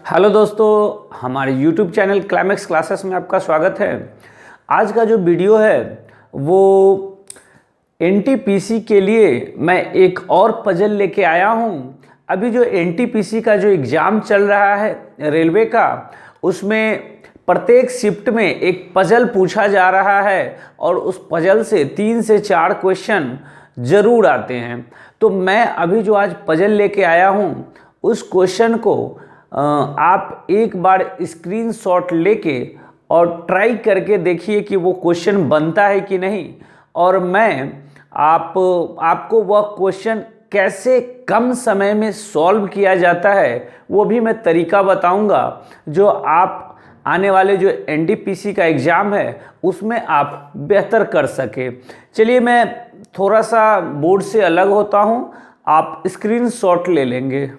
Hello दोस्तों, हमारे YouTube channel climax classes में आपका स्वागत है। आज का जो वीडियो है वो एनटीपीसी के लिए मैं एक और पजल लेके आया हूँ। अभी जो एनटीपीसी का जो एग्ज़ाम चल रहा है रेलवे का, उसमें प्रत्येक शिफ्ट में एक पजल पूछा जा रहा है और उस पजल से 3 से 4 क्वेश्चन ज़रूर आते हैं। तो मैं अभी जो आज पजल लेके आया हूँ उस क्वेश्चन को आप एक बार स्क्रीनशॉट लेके और ट्राई करके देखिए कि वो क्वेश्चन बनता है कि नहीं, और मैं आपको वह क्वेश्चन कैसे कम समय में सॉल्व किया जाता है वो भी मैं तरीका बताऊंगा, जो आप आने वाले जो एनटीपीसी का एग्ज़ाम है उसमें आप बेहतर कर सके। चलिए, मैं थोड़ा सा बोर्ड से अलग होता हूँ, आप स्क्रीनशॉट ले लेंगे।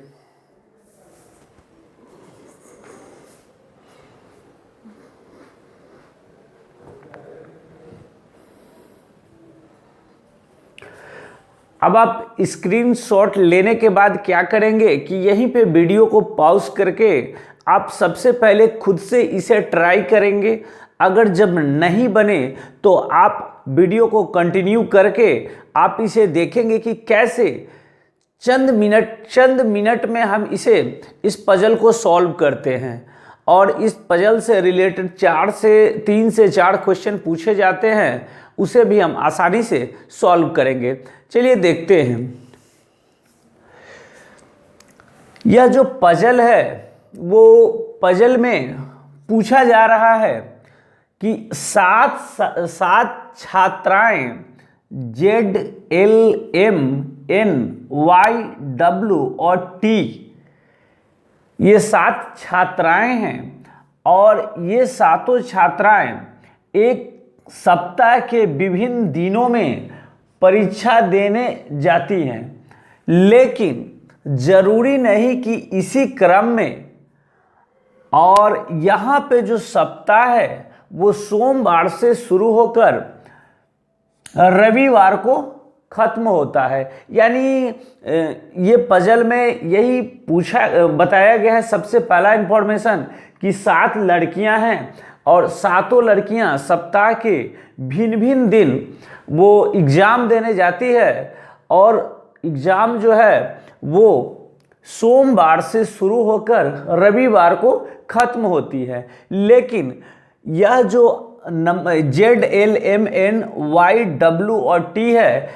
अब आप स्क्रीनशॉट लेने के बाद क्या करेंगे कि यहीं पे वीडियो को पॉज करके आप सबसे पहले खुद से इसे ट्राई करेंगे। अगर जब नहीं बने तो आप वीडियो को कंटिन्यू करके आप इसे देखेंगे कि कैसे चंद मिनट में हम इस पजल को सॉल्व करते हैं। और इस पजल से रिलेटेड 3 से 4 क्वेश्चन पूछे जाते हैं, उसे भी हम आसानी से सॉल्व करेंगे। चलिए देखते हैं। यह जो पजल है वो पजल में पूछा जा रहा है कि सात छात्राएं ZLMNYW और T, ये 7 छात्राएं हैं और ये सातों छात्राएं एक सप्ताह के विभिन्न दिनों में परीक्षा देने जाती हैं, लेकिन जरूरी नहीं कि इसी क्रम में। और यहाँ पे जो सप्ताह है वो सोमवार से शुरू होकर रविवार को खत्म होता है। यानी ये पजल में यही बताया गया है। सबसे पहला इंफॉर्मेशन कि 7 लड़कियां हैं और सातों लड़कियां सप्ताह के भिन्न भिन्न दिन वो एग्ज़ाम देने जाती है, और एग्ज़ाम जो है वो सोमवार से शुरू होकर रविवार को ख़त्म होती है। लेकिन यह जो ZLMNYW और T है,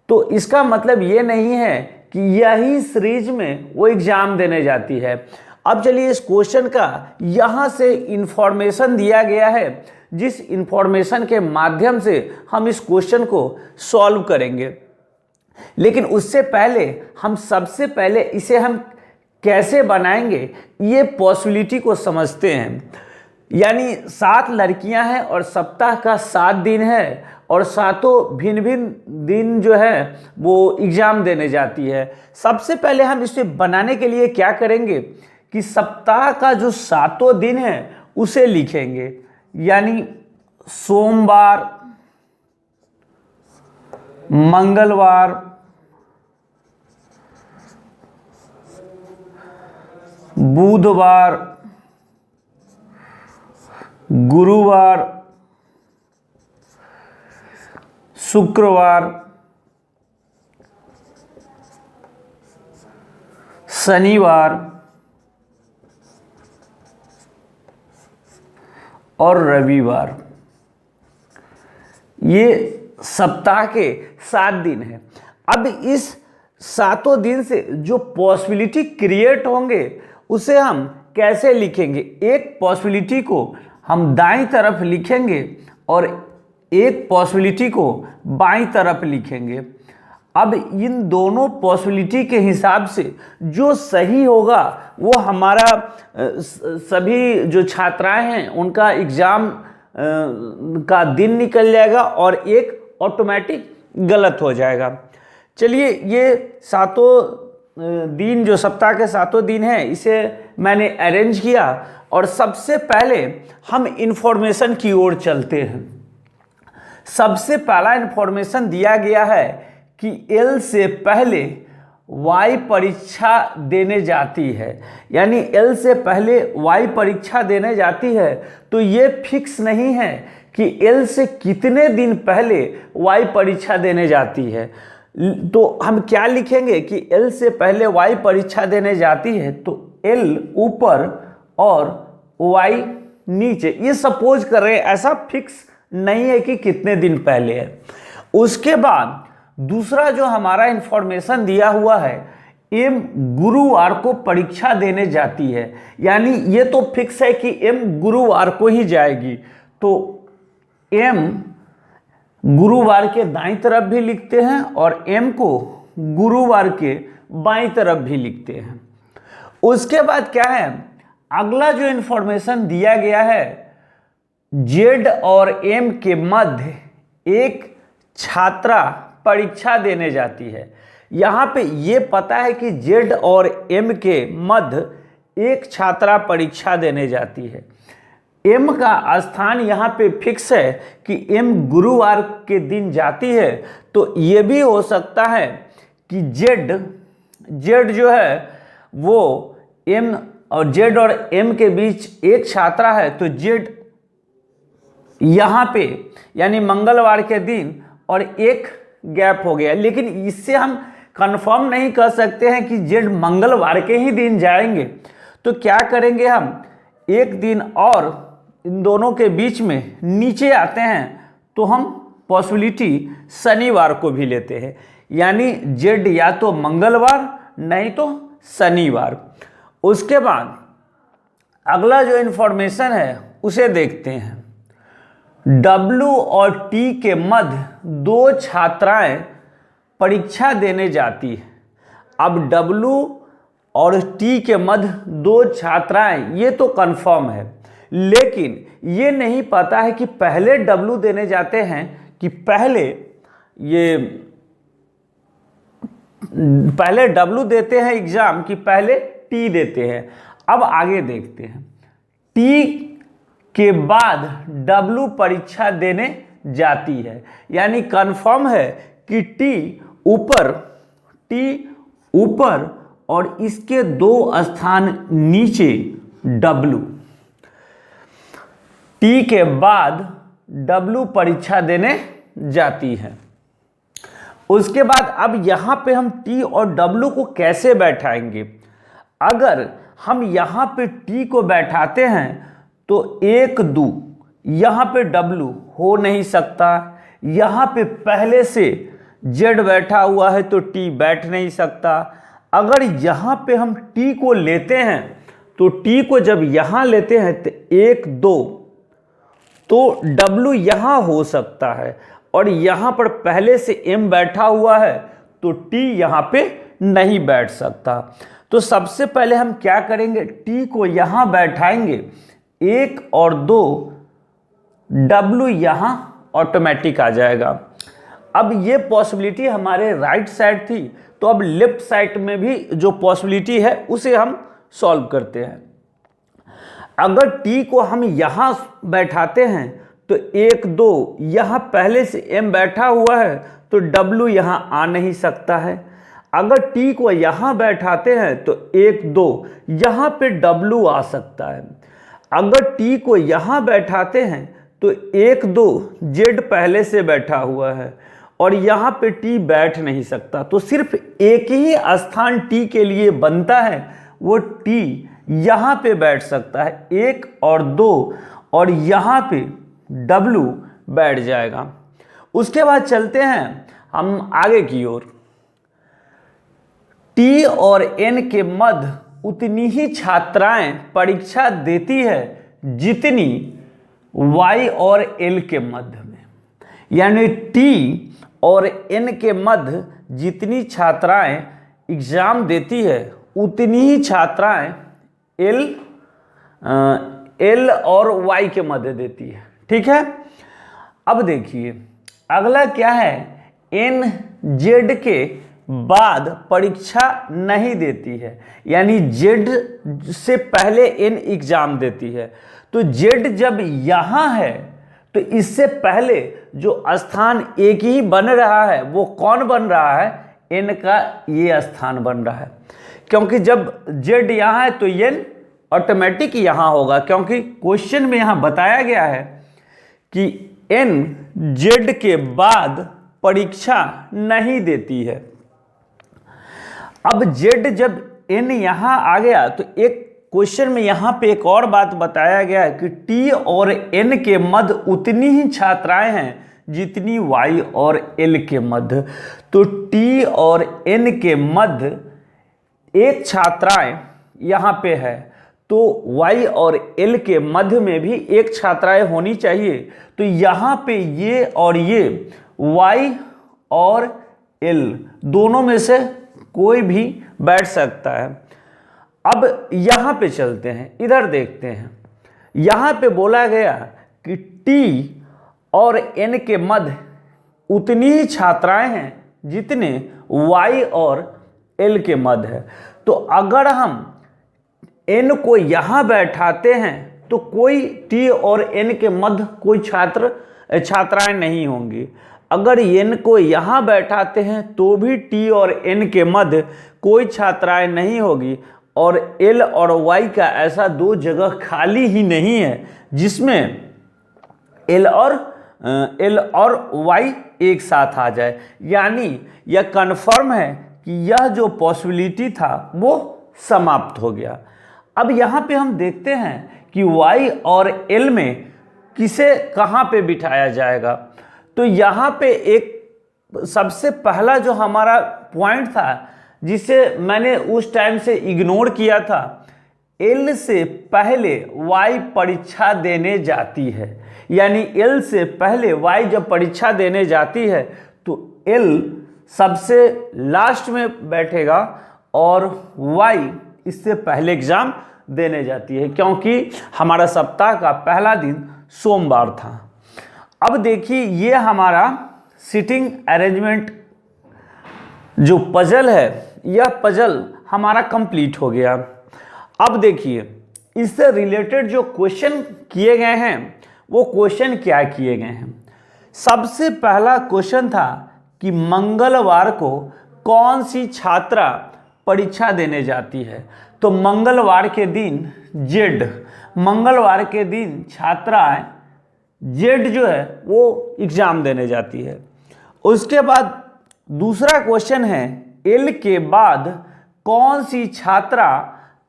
तो इसका मतलब ये नहीं है कि यही सीरीज में वो एग्ज़ाम देने जाती है। अब चलिए, इस क्वेश्चन का यहाँ से इंफॉर्मेशन दिया गया है, जिस इंफॉर्मेशन के माध्यम से हम इस क्वेश्चन को सॉल्व करेंगे। लेकिन उससे पहले सबसे पहले इसे हम कैसे बनाएंगे ये पॉसिबिलिटी को समझते हैं। यानी 7 लड़कियां हैं और सप्ताह का 7 दिन है और सातों भिन्न भिन्न दिन जो है वो एग्ज़ाम देने जाती है। सबसे पहले हम इसे बनाने के लिए क्या करेंगे कि सप्ताह का जो 7 दिन है उसे लिखेंगे। यानी सोमवार, मंगलवार, बुधवार, गुरुवार, शुक्रवार, शनिवार और रविवार। ये सप्ताह के 7 दिन हैं। अब इस 7 दिन से जो पॉसिबिलिटी क्रिएट होंगे उसे हम कैसे लिखेंगे? एक पॉसिबिलिटी को हम दाईं तरफ लिखेंगे और एक पॉसिबिलिटी को बाईं तरफ लिखेंगे। अब इन दोनों पॉसिबिलिटी के हिसाब से जो सही होगा वो हमारा सभी जो छात्राएं हैं उनका एग्ज़ाम का दिन निकल जाएगा और एक ऑटोमेटिक गलत हो जाएगा। चलिए, ये 7 दिन जो सप्ताह के 7 दिन हैं इसे मैंने अरेंज किया, और सबसे पहले हम इंफॉर्मेशन की ओर चलते हैं। सबसे पहला इंफॉर्मेशन दिया गया है कि L से पहले Y परीक्षा देने जाती है, यानी L से पहले Y परीक्षा देने जाती है, तो ये फिक्स नहीं है कि L से कितने दिन पहले Y परीक्षा देने जाती है। तो हम क्या लिखेंगे कि L से पहले Y परीक्षा देने जाती है, तो L ऊपर और Y नीचे, ये सपोज कर रहे हैं, ऐसा फिक्स नहीं है कि कितने दिन पहले है। उसके बाद दूसरा जो हमारा इंफॉर्मेशन दिया हुआ है, M गुरुवार को परीक्षा देने जाती है, यानी ये तो फिक्स है कि M गुरुवार को ही जाएगी, तो M गुरुवार के दाईं तरफ भी लिखते हैं और M को गुरुवार के बाईं तरफ भी लिखते हैं। उसके बाद क्या है, अगला जो इंफॉर्मेशन दिया गया है, Z और M के मध्य एक छात्रा परीक्षा देने जाती है। यहाँ पे ये पता है कि Z और M के मध्य एक छात्रा परीक्षा देने जाती है। M का स्थान यहाँ पे फिक्स है कि M गुरुवार के दिन जाती है, तो ये भी हो सकता है कि Z जो है वो M और Z और M के बीच एक छात्रा है, तो Z यहाँ पे यानी मंगलवार के दिन और एक गैप हो गया। लेकिन इससे हम कंफर्म नहीं कर सकते हैं कि Z मंगलवार के ही दिन जाएंगे, तो क्या करेंगे, हम एक दिन और इन दोनों के बीच में नीचे आते हैं, तो हम पॉसिबिलिटी शनिवार को भी लेते हैं, यानी Z या तो मंगलवार नहीं तो शनिवार। उसके बाद अगला जो इंफॉर्मेशन है उसे देखते हैं। W और T के मध्य दो छात्राएं परीक्षा देने जाती है। अब W और T के मध्य दो छात्राएं, ये तो कंफर्म है, लेकिन ये नहीं पता है कि पहले W देने जाते हैं कि पहले W देते हैं एग्जाम कि पहले T देते हैं। अब आगे देखते हैं, T के बाद W परीक्षा देने जाती है, यानी कंफर्म है कि T ऊपर और इसके दो स्थान नीचे W। T के बाद W परीक्षा देने जाती है। उसके बाद अब यहाँ पे हम T और W को कैसे बैठाएंगे। अगर हम यहाँ पे T को बैठाते हैं तो 1 2 यहाँ पे W हो नहीं सकता, यहाँ पे पहले से Z बैठा हुआ है तो T बैठ नहीं सकता। अगर यहाँ पे हम T को लेते हैं तो T को जब यहाँ लेते हैं तो 1 2 तो W यहाँ हो सकता है, और यहाँ पर पहले से M बैठा हुआ है तो T यहाँ पे नहीं बैठ सकता। तो सबसे पहले हम क्या करेंगे, T को यहाँ बैठाएंगे, 1 और 2 W यहाँ ऑटोमेटिक आ जाएगा। अब ये पॉसिबिलिटी हमारे राइट साइड थी, तो अब लेफ्ट साइड में भी जो पॉसिबिलिटी है उसे हम सॉल्व करते हैं। अगर T को हम यहाँ बैठाते हैं तो 1 2 यहाँ पहले से M बैठा हुआ है तो W यहाँ आ नहीं सकता है। अगर T को यहाँ बैठाते हैं तो 1 2 यहाँ पे W आ सकता है। अगर T को यहाँ बैठाते हैं तो 1 2 Z पहले से बैठा हुआ है और यहाँ पे T बैठ नहीं सकता, तो सिर्फ एक ही स्थान T के लिए बनता है, वो T यहाँ पे बैठ सकता है, 1 और 2, और यहाँ पे W बैठ जाएगा। उसके बाद चलते हैं हम आगे की ओर। T और N के मध्य उतनी ही छात्राएं परीक्षा देती है जितनी Y और L के मध्य में, यानी T और N के मध्य जितनी छात्राएं एग्जाम देती है उतनी ही छात्राएं L और Y के मध्य देती है। ठीक है, अब देखिए अगला क्या है, N Z के बाद परीक्षा नहीं देती है, यानी Z से पहले N एग्जाम देती है। तो Z जब यहाँ है तो इससे पहले जो स्थान एक ही बन रहा है वो कौन बन रहा है, n का ये स्थान बन रहा है, क्योंकि जब z यहाँ है तो n ऑटोमेटिक यहाँ होगा, क्योंकि क्वेश्चन में यहाँ बताया गया है कि n z के बाद परीक्षा नहीं देती है। अब z जब n यहाँ आ गया तो एक क्वेश्चन में यहाँ पे एक और बात बताया गया है कि t और n के मध्य उतनी ही छात्राएं हैं जितनी y और l के मध्य। तो t और n के मध्य एक छात्राएं यहाँ पे है, तो y और l के मध्य में भी एक छात्राएं होनी चाहिए। तो यहाँ पे ये और ये y और l दोनों में से कोई भी बैठ सकता है। अब यहाँ पे चलते हैं, इधर देखते हैं। यहाँ पे बोला गया कि t और n के मध्य उतनी ही छात्राएं हैं जितने y और l के मध्य है। तो अगर हम n को यहाँ बैठाते हैं तो कोई t और n के मध्य कोई छात्राएं नहीं होंगी। अगर n को यहाँ बैठाते हैं तो भी t और n के मध्य कोई छात्राएं नहीं होगी, और l और y का ऐसा दो जगह खाली ही नहीं है जिसमें l और y एक साथ आ जाए। यानी यह कन्फर्म है कि यह जो पॉसिबिलिटी था वो समाप्त हो गया। अब यहाँ पे हम देखते हैं कि y और l में किसे कहाँ पे बिठाया जाएगा। तो यहाँ पे एक सबसे पहला जो हमारा पॉइंट था जिसे मैंने उस टाइम से इग्नोर किया था, L से पहले Y परीक्षा देने जाती है। यानी L से पहले Y जब परीक्षा देने जाती है तो L सबसे लास्ट में बैठेगा और Y इससे पहले एग्जाम देने जाती है, क्योंकि हमारा सप्ताह का पहला दिन सोमवार था। अब देखिए ये हमारा सीटिंग अरेंजमेंट जो पजल है, यह पजल हमारा कंप्लीट हो गया। अब देखिए इससे रिलेटेड जो क्वेश्चन किए गए हैं वो क्वेश्चन क्या किए गए हैं। सबसे पहला क्वेश्चन था कि मंगलवार को कौन सी छात्रा परीक्षा देने जाती है। तो मंगलवार के दिन मंगलवार के दिन छात्राएं Z जो है वो एग्जाम देने जाती है। उसके बाद दूसरा क्वेश्चन है L के बाद कौन सी छात्रा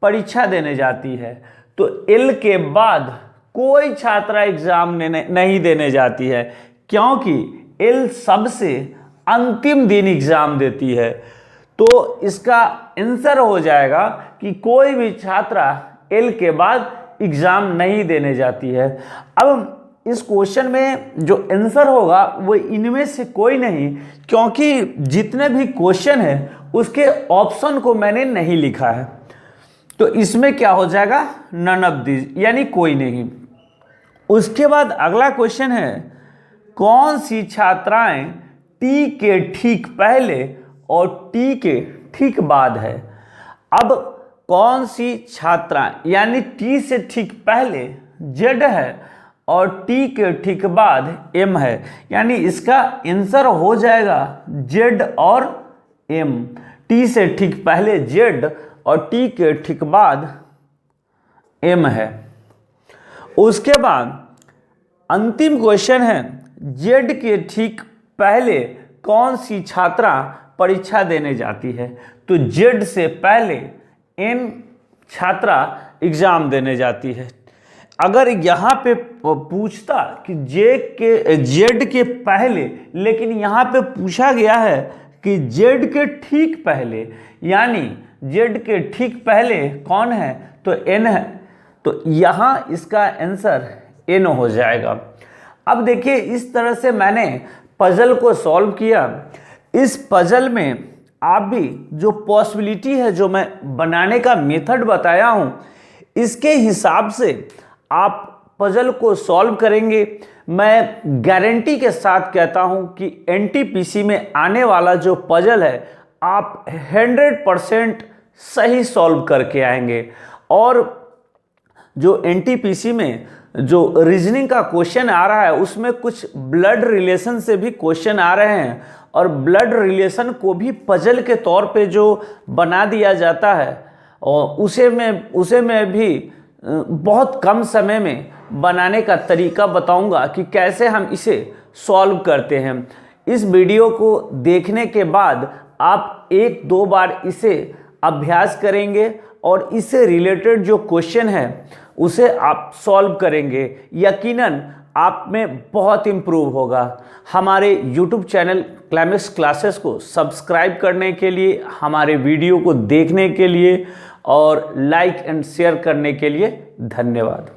परीक्षा देने जाती है। तो L के बाद कोई छात्रा एग्जाम नहीं देने जाती है, क्योंकि L सबसे अंतिम दिन एग्जाम देती है। तो इसका आंसर हो जाएगा कि कोई भी छात्रा L के बाद एग्जाम नहीं देने जाती है। अब इस क्वेश्चन में जो आंसर होगा वो इनमें से कोई नहीं, क्योंकि जितने भी क्वेश्चन है उसके ऑप्शन को मैंने नहीं लिखा है। तो इसमें क्या हो जाएगा, नन ऑफ दिस, यानी कोई नहीं। उसके बाद अगला क्वेश्चन है कौन सी छात्राएं T के ठीक पहले और T के ठीक बाद है। अब कौन सी छात्रा, यानी T से ठीक पहले Z है और T के ठीक बाद M है, यानी इसका आंसर हो जाएगा Z और M। T से ठीक पहले Z और T के ठीक बाद M है। उसके बाद अंतिम क्वेश्चन है Z के ठीक पहले कौन सी छात्रा परीक्षा देने जाती है। तो Z से पहले N छात्रा एग्जाम देने जाती है। अगर यहाँ पे पूछता कि Z के पहले, लेकिन यहाँ पे पूछा गया है कि Z के ठीक पहले, यानी Z के ठीक पहले कौन है, तो N है। तो यहाँ इसका आंसर N हो जाएगा। अब देखिए इस तरह से मैंने पजल को सॉल्व किया। इस पजल में आप भी जो पॉसिबिलिटी है, जो मैं बनाने का मेथड बताया हूँ, इसके हिसाब से आप पजल को सॉल्व करेंगे। मैं गारंटी के साथ कहता हूँ कि NTPC में आने वाला जो पजल है आप 100% सही सॉल्व करके आएंगे। और जो NTPC में जो रीजनिंग का क्वेश्चन आ रहा है उसमें कुछ ब्लड रिलेशन से भी क्वेश्चन आ रहे हैं, और ब्लड रिलेशन को भी पजल के तौर पे जो बना दिया जाता है, और उसे मैं भी बहुत कम समय में बनाने का तरीका बताऊंगा कि कैसे हम इसे सॉल्व करते हैं। इस वीडियो को देखने के बाद आप 1-2 बार इसे अभ्यास करेंगे और इससे रिलेटेड जो क्वेश्चन है उसे आप सॉल्व करेंगे, यकीनन आप में बहुत इम्प्रूव होगा। हमारे YouTube चैनल क्लाइमेक्स क्लासेस को सब्सक्राइब करने के लिए, हमारे वीडियो को देखने के लिए और लाइक एंड शेयर करने के लिए धन्यवाद।